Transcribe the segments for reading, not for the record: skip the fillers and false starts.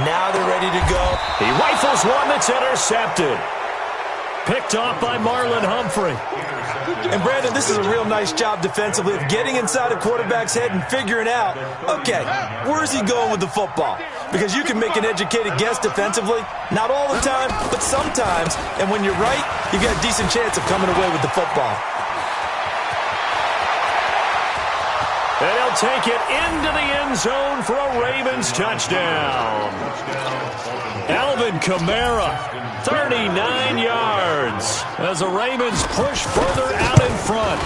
Now they're ready to go. He rifles one that's intercepted. Picked off by Marlon Humphrey. And, Brandon, this is a real nice job defensively of getting inside a quarterback's head and figuring out, okay, where is he going with the football? Because you can make an educated guess defensively, not all the time, but sometimes. And when you're right, you've got a decent chance of coming away with the football. And he'll take it into the end zone for a Ravens touchdown. Alvin Kamara, 39 yards, as the Ravens push further out in front.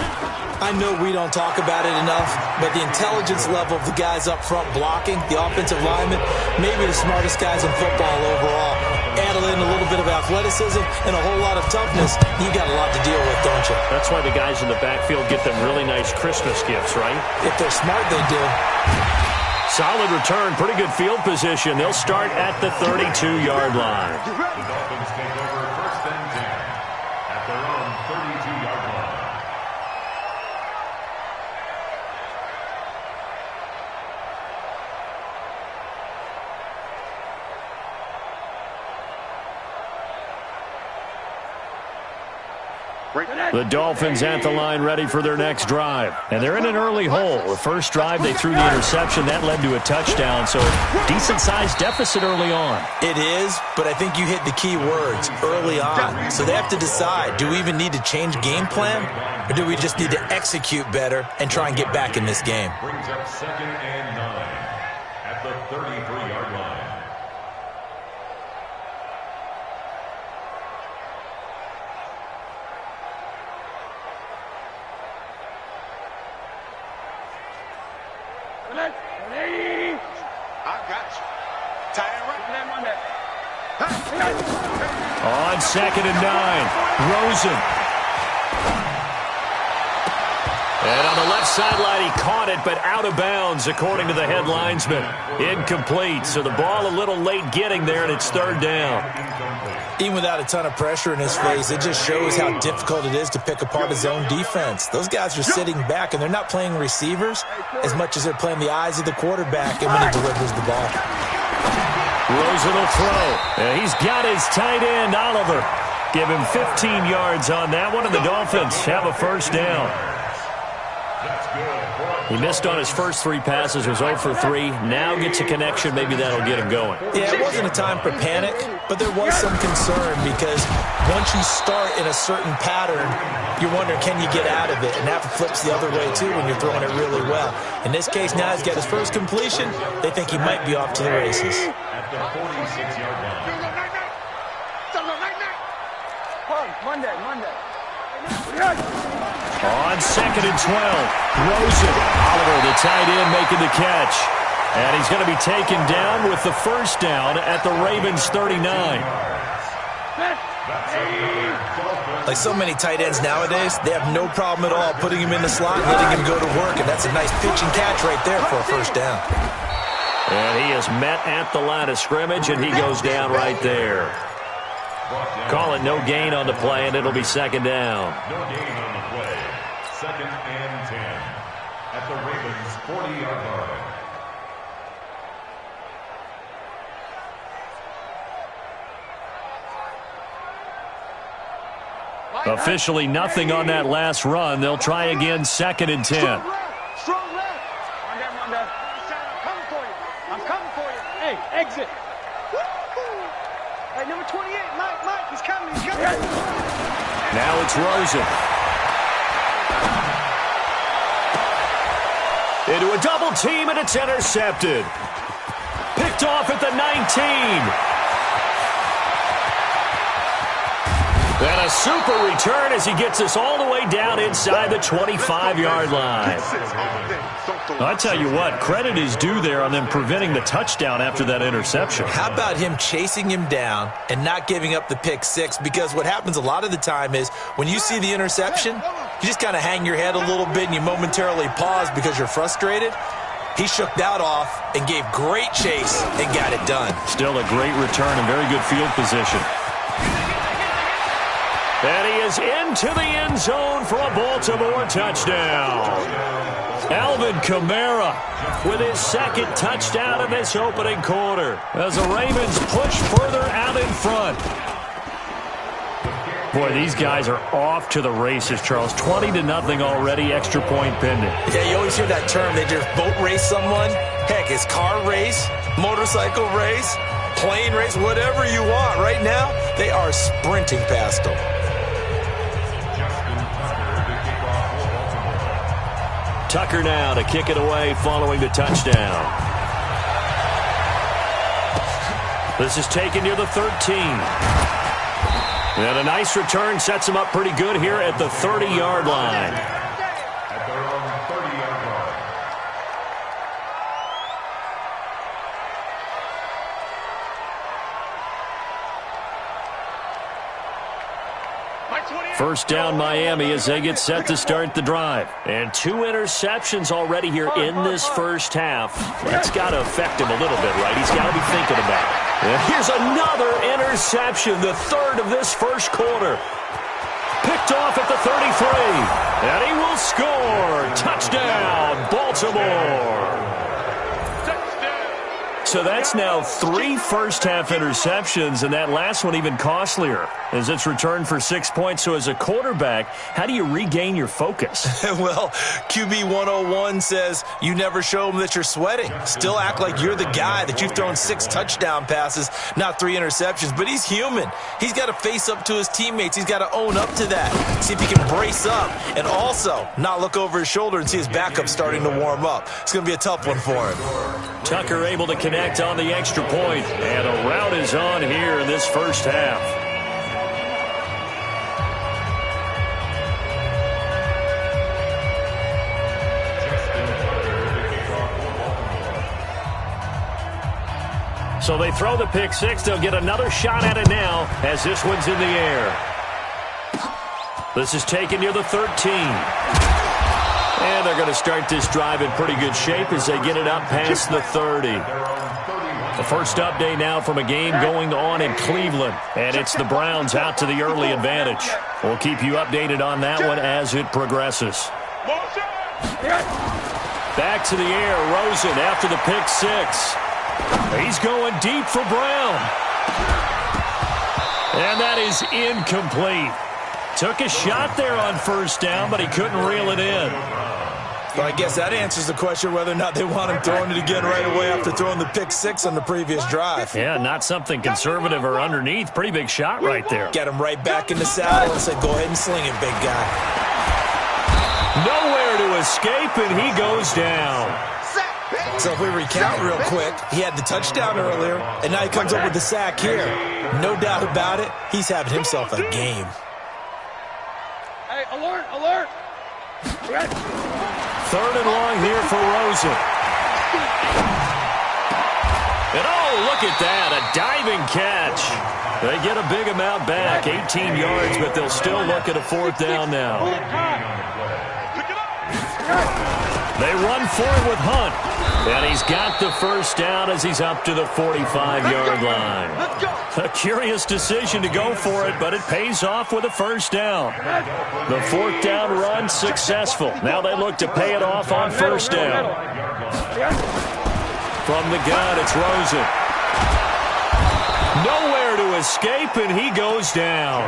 I know we don't talk about it enough, but the intelligence level of the guys up front blocking, the offensive linemen, maybe the smartest guys in football overall. Add in a little bit of athleticism and a whole lot of toughness, you got a lot to deal with, don't you? That's why the guys in the backfield get them really nice Christmas gifts, right? If they're smart, they do. Solid return, pretty good field position. They'll start at the 32-yard line. The Dolphins take over first and 10 at their own 32-yard line. The Dolphins at the line ready for their next drive. And they're in an early hole. The first drive, they threw the interception. That led to a touchdown, so decent-sized deficit early on. It is, but I think you hit the key words, early on. So they have to decide, do we even need to change game plan, or do we just need to execute better and try and get back in this game? Brings up 2nd and 9 at the 33-yard line. On 2nd and 9, Rosen. And on the left sideline, he caught it, but out of bounds, according to the head linesman. Incomplete, so the ball a little late getting there, and it's 3rd down. Even without a ton of pressure in his face, it just shows how difficult it is to pick apart his own defense. Those guys are sitting back, and they're not playing receivers as much as they're playing the eyes of the quarterback and when he delivers the ball. Rosen will throw. And he's got his tight end, Oliver. Give him 15 yards on that one, and the Dolphins have a first down. He missed on his first 3 passes, was 0 for 3. Now gets a connection. Maybe that'll get him going. Yeah, it wasn't a time for panic, but there was some concern because once you start in a certain pattern, you're wondering, can you get out of it? And that flips the other way, too, when you're throwing it really well. In this case, now he's got his first completion. They think he might be off to the races. At the 46-yard line. Monday. On 2nd and 12, Rosen. Oliver, the tight end, making the catch. And he's going to be taken down with the first down at the Ravens' 39. Like so many tight ends nowadays, they have no problem at all putting him in the slot and letting him go to work. And that's a nice pitch and catch right there for a first down. And he is met at the line of scrimmage, and he goes down right there. Call it no gain on the play, and it'll be 2nd down. No gain on the play. 2nd and 10 at the Ravens' 40-yard line. Officially nothing on that last run. They'll try again, 2nd and 10. Strong left. Monday. I'm coming for you. Hey, exit. Hey, number 28, Mike, he's coming. Now it's Rosen. Into a double team, and it's intercepted. Picked off at the 19. And a super return as he gets us all the way down inside the 25-yard line. I tell you what, credit is due there on them preventing the touchdown after that interception. How about him chasing him down and not giving up the pick six? Because what happens a lot of the time is when you see the interception, you just kind of hang your head a little bit and you momentarily pause because you're frustrated. He shook that off and gave great chase and got it done. Still a great return and very good field position. And he is into the end zone for a Baltimore touchdown. Alvin Kamara with his second touchdown in this opening quarter as the Ravens push further out in front. Boy, these guys are off to the races, Charles. 20-0 already, extra point pending. Yeah, you always hear that term. They just boat race someone. Heck, it's car race, motorcycle race, plane race, whatever you want. Right now, they are sprinting past them. Tucker now to kick it away following the touchdown. This is taken near the 13. And a nice return sets him up pretty good here at the 30-yard line. At their own 30-yard line. First down Miami as they get set to start the drive. And 2 interceptions already here in this first half. That's got to affect him a little bit, right? He's got to be thinking about it. And here's another interception, the third of this first quarter. Picked off at the 33. And he will score. Touchdown, Baltimore. So that's now 3 first-half interceptions, and that last one even costlier as it's returned for 6 points. So as a quarterback, how do you regain your focus? Well, QB 101 says you never show them that you're sweating. Still act like you're the guy, that you've thrown 6 touchdown passes, not 3 interceptions. But he's human. He's got to face up to his teammates. He's got to own up to that. See if he can brace up and also not look over his shoulder and see his backup starting to warm up. It's going to be a tough one for him. Tucker able to connect on the extra point, and a rout is on here in this first half. So they throw the pick six. They'll get another shot at it now as this one's in the air. This is taken near the 13. And they're going to start this drive in pretty good shape as they get it up past the 30. The first update now from a game going on in Cleveland. And it's the Browns out to the early advantage. We'll keep you updated on that one as it progresses. Back to the air, Rosen after the pick six. He's going deep for Brown. And that is incomplete. Took a shot there on first down, but he couldn't reel it in. But I guess that answers the question whether or not they want him throwing it again right away after throwing the pick six on the previous drive. Yeah, not something conservative or underneath. Pretty big shot right there. Get him right back in the saddle and said, go ahead and sling it, big guy. Nowhere to escape, and he goes down. So if we recount real quick, he had the touchdown earlier, and now he comes up with the sack here. No doubt about it, he's having himself a game. Hey, alert, alert. Third and long here for Rosen. And oh, look at that, a diving catch. They get a big amount back, 18 yards, but they'll still look at a fourth down now. They run forward with Hunt. And he's got the first down as he's up to the 45-yard line. A curious decision to go for it, but it pays off with a first down. The fourth down run successful. Now they look to pay it off on first down. From the gun, it's Rosen. Nowhere to escape, and he goes down.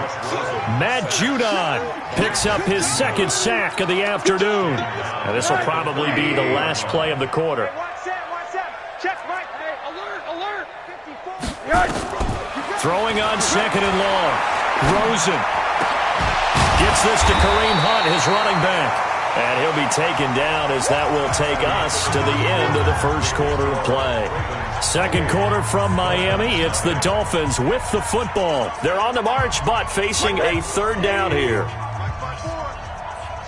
Matt Judon picks up his second sack of the afternoon. And this will probably be the last play of the quarter. Check right. Hey, alert, alert. 54. Throwing on second and long. Rosen gets this to Kareem Hunt, his running back. And he'll be taken down as that will take us to the end of the first quarter of play. Second quarter from Miami. It's the Dolphins with the football. They're on the march, but facing a third down here.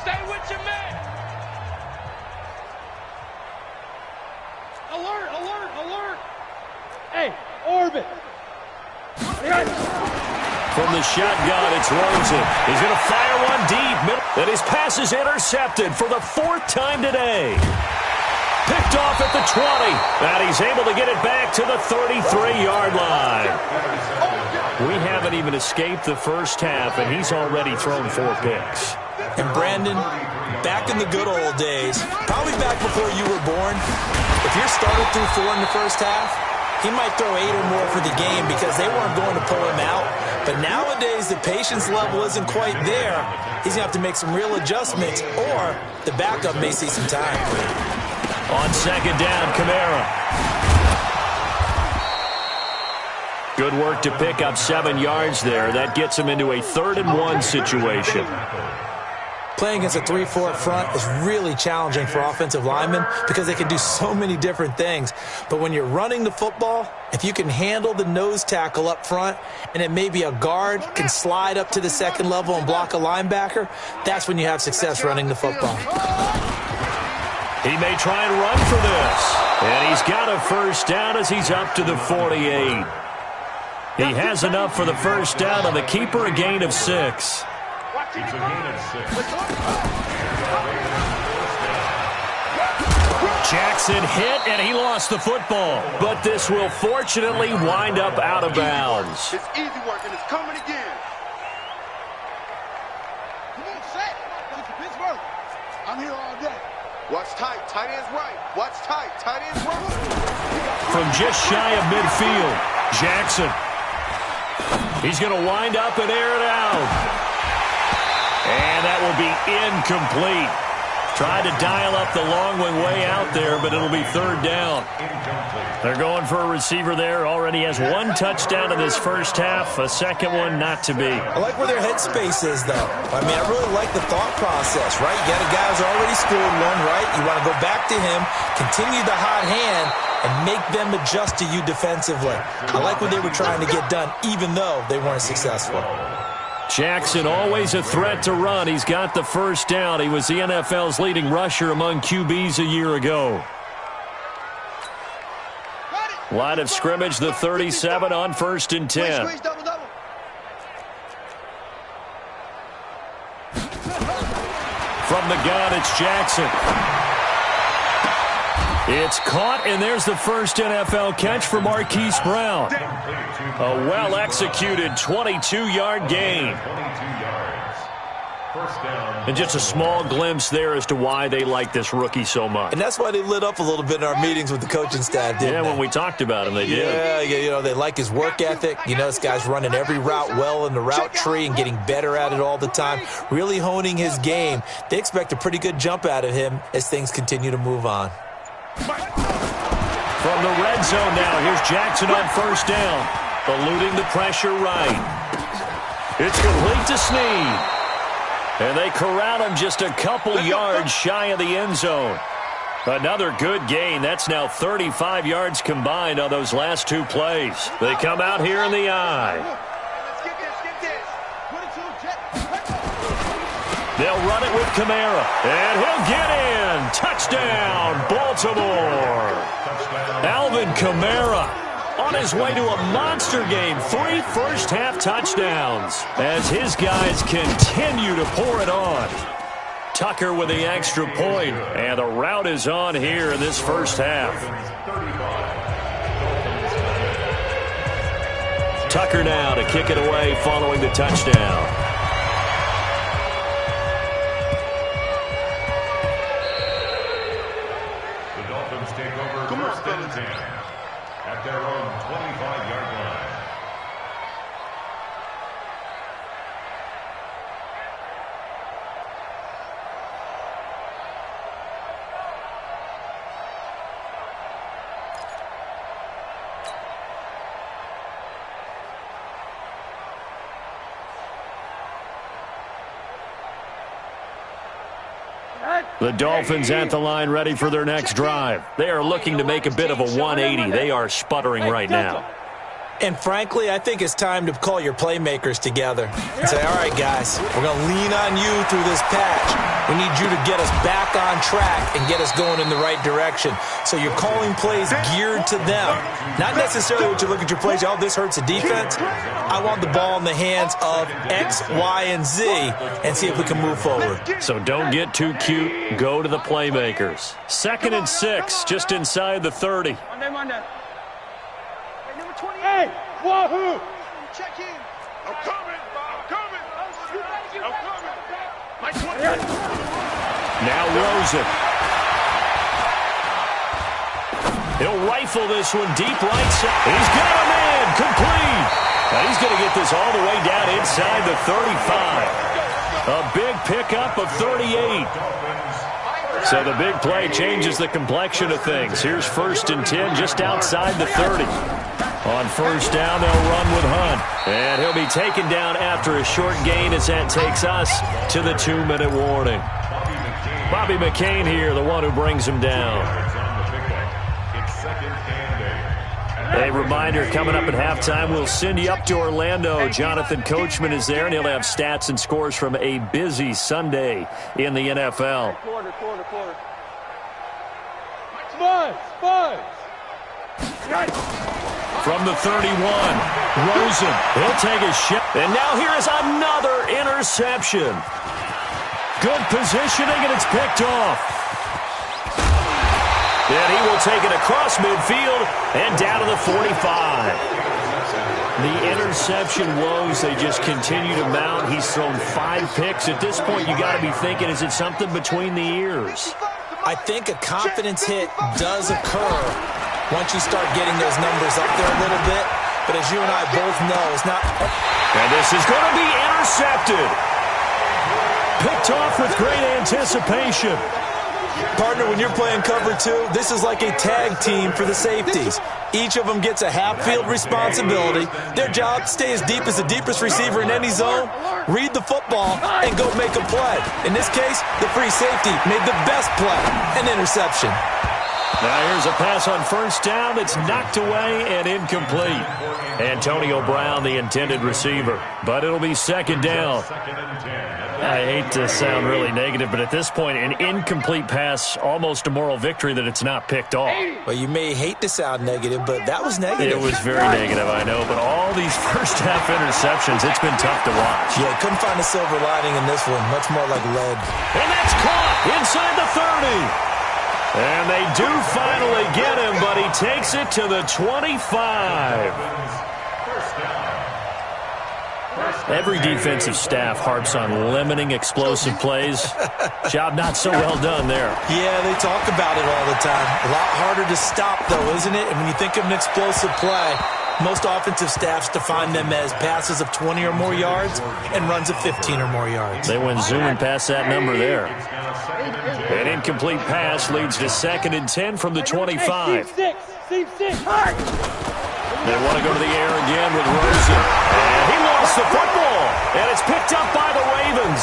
Stay with your man. Alert, alert, alert. Hey, orbit. From the shotgun, it's Rosen. He's going to fire one deep. And his pass is intercepted for the fourth time today. Picked off at the 20. And he's able to get it back to the 33-yard line. We haven't even escaped the first half, and he's already thrown 4 picks. And Brandon, back in the good old days, probably back before you were born, if your starter threw 4 in the first half, he might throw 8 or more for the game because they weren't going to pull him out. But nowadays, the patience level isn't quite there. He's going to have to make some real adjustments, or the backup may see some time. On second down, Kamara. Good work to pick up 7 yards there. That gets him into a 3rd-and-1 situation. Playing against a 3-4 front is really challenging for offensive linemen because they can do so many different things. But when you're running the football, if you can handle the nose tackle up front and it may be a guard can slide up to the second level and block a linebacker, that's when you have success running the football. He may try and run for this. And he's got a first down as he's up to the 48. He has enough for the first down on the keeper, a gain of 6. It's a gain of 6. Jackson hit, and he lost the football. But this will fortunately wind up out of bounds. It's easy work, and it's coming again. Come on, set. It's Pittsburgh. I'm here all day. Watch tight. Tight end's right. Watch tight. Tight end's right. From just shy of midfield, Jackson. He's going to wind up and air it out. And that will be incomplete. Tried to dial up the long one way out there, but it'll be 3rd down. They're going for a receiver there. Already has 1 touchdown in this first half. A second one not to be. I like where their headspace is, though. I mean, I really like the thought process, right? You got a guy who's already scored one, right? You want to go back to him, continue the hot hand, and make them adjust to you defensively. I like what they were trying to get done, even though they weren't successful. Jackson always a threat to run. He's got the first down. He was the NFL's leading rusher among QBs a year ago. Line of scrimmage, the 37 on 1st and 10. From the gun, it's Jackson. It's caught, and there's the first NFL catch for Marquise Brown. A well-executed 22-yard gain. And just a small glimpse there as to why they like this rookie so much. And that's why they lit up a little bit in our meetings with the coaching staff, didn't they? When we talked about him, they did. Yeah, you know, they like his work ethic. You know, this guy's running every route well in the route tree and getting better at it all the time, really honing his game. They expect a pretty good jump out of him as things continue to move on. From the red zone now, here's Jackson on first down. Eluding the pressure right. It's complete to Snead. And they corral him just a couple yards shy of the end zone. Another good gain. That's now 35 yards combined on those last 2 plays. They come out here in the eye. They'll run it with Kamara. And he'll get in. Touchdown, Baltimore. Alvin Kamara on his way to a monster game. 3 first-half touchdowns as his guys continue to pour it on. Tucker with the extra point, and the route is on here in this first half. Tucker now to kick it away following the touchdown. The Dolphins take over first and 10 at their own 25-yard line. The Dolphins at the line ready for their next drive. They are looking to make a bit of a 180. They are sputtering right now. And frankly, I think it's time to call your playmakers together and say, all right, guys, we're going to lean on you through this patch. We need you to get us back on track and get us going in the right direction. So you're calling plays geared to them. Not necessarily what you look at your plays, oh, this hurts the defense. I want the ball in the hands of X, Y, and Z and see if we can move forward. So don't get too cute. Go to the playmakers. 2nd and 6, just inside the 30. Monday. Number 28. Wahoo! Check in. I'm coming. I'm coming. I'm coming. Now Rosen. He'll rifle this one deep right side. He's got a man. Complete. Now he's going to get this all the way down inside the 35. A big pickup of 38. So the big play changes the complexion of things. Here's 1st and 10 just outside the 30. On first down, they'll run with Hunt. And he'll be taken down after a short gain as that takes us to the 2-minute warning. Bobby McCain here, the one who brings him down. A reminder, coming up at halftime, we'll send you up to Orlando. Jonathan Coachman is there, and he'll have stats and scores from a busy Sunday in the NFL. Quarter. Spud. From the 31, Rosen. He'll take a shot. And now here is another interception. Good positioning, and it's picked off. And he will take it across midfield and down to the 45. The interception woes, they just continue to mount. He's thrown 5 picks. At this point, you got to be thinking, is it something between the ears? I think a confidence hit does occur once you start getting those numbers up there a little bit. But as you and I both know, it's not. And this is going to be intercepted. Picked off with great anticipation. Partner, when you're playing cover 2, this is like a tag team for the safeties. Each of them gets a half-field responsibility. Their job, stay as deep as the deepest receiver in any zone, read the football, and go make a play. In this case, the free safety made the best play, an interception. Now here's a pass on first down that's knocked away and incomplete. Antonio Brown, the intended receiver, but it'll be 2nd down. I hate to sound really negative, but at this point, an incomplete pass, almost a moral victory that it's not picked off. Well, you may hate to sound negative, but that was negative. It was very negative, I know, but all these first-half interceptions, it's been tough to watch. Yeah, couldn't find a silver lining in this one, much more like lead. And that's caught inside the 30. And they do finally get him, but he takes it to the 25. Every defensive staff harps on limiting explosive plays. Job not so well done there. Yeah, they talk about it all the time. A lot harder to stop, though, isn't it? And when you think of an explosive play, most offensive staffs define them as passes of 20 or more yards and runs of 15 or more yards. They went zooming past that number there. An incomplete pass leads to 2nd and 10 from the 25. They want to go to the air again with Rosen. And he lost the football. And it's picked up by the Ravens.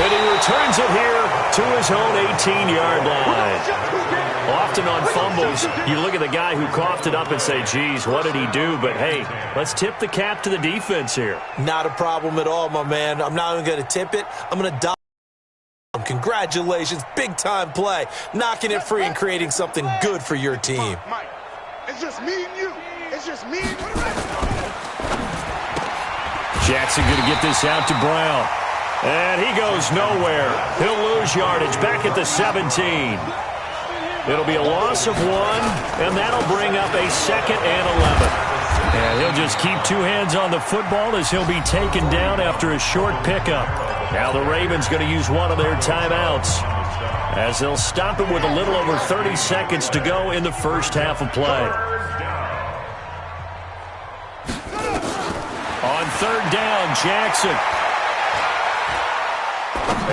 And he returns it here to his own 18-yard line. Often on fumbles, you look at the guy who coughed it up and say, geez, what did he do? But, hey, let's tip the cap to the defense here. Not a problem at all, my man. I'm not even going to tip it. I'm going to dive. Congratulations, big-time play. Knocking it free and creating something good for your team. Mike, it's just me and you. It's just me and you. Jackson going to get this out to Brown. And he goes nowhere. He'll lose yardage back at the 17. It'll be a loss of 1, and that'll bring up a 2nd and 11. And he'll just keep 2 hands on the football as he'll be taken down after a short pickup. Now the Ravens going to use one of their timeouts as they'll stop it with a little over 30 seconds to go in the first half of play. On 3rd down, Jackson.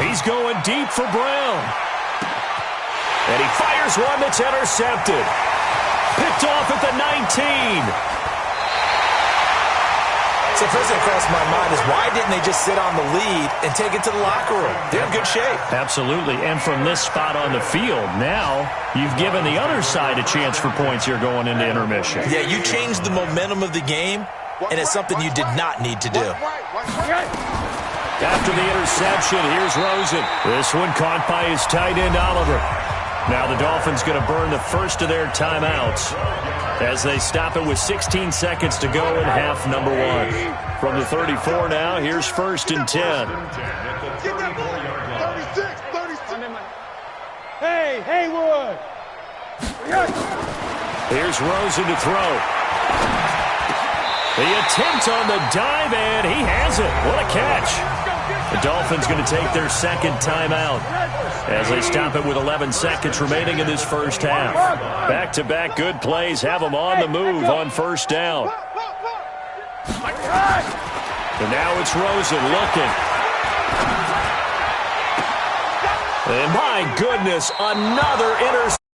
He's going deep for Brown. And he fires one that's intercepted. Picked off at the 19. So first thing crossed my mind is why didn't they just sit on the lead and take it to the locker room? They're in good shape. Absolutely. And from this spot on the field, now you've given the other side a chance for points here going into intermission. Yeah, you changed the momentum of the game, and it's something you did not need to do. After the interception, here's Rosen. This one caught by his tight end, Oliver. Now the Dolphins going to burn the first of their timeouts as they stop it with 16 seconds to go in half number 1. From the 34 now, here's 1st and 10. Hey, Haywood! Here's Rosen to throw. The attempt on the dive, and he has it. What a catch. The Dolphins going to take their second timeout as they stop it with 11 seconds remaining in this first half. Back-to-back good plays have them on the move on first down. And now it's Rosen looking. And my goodness, another interception.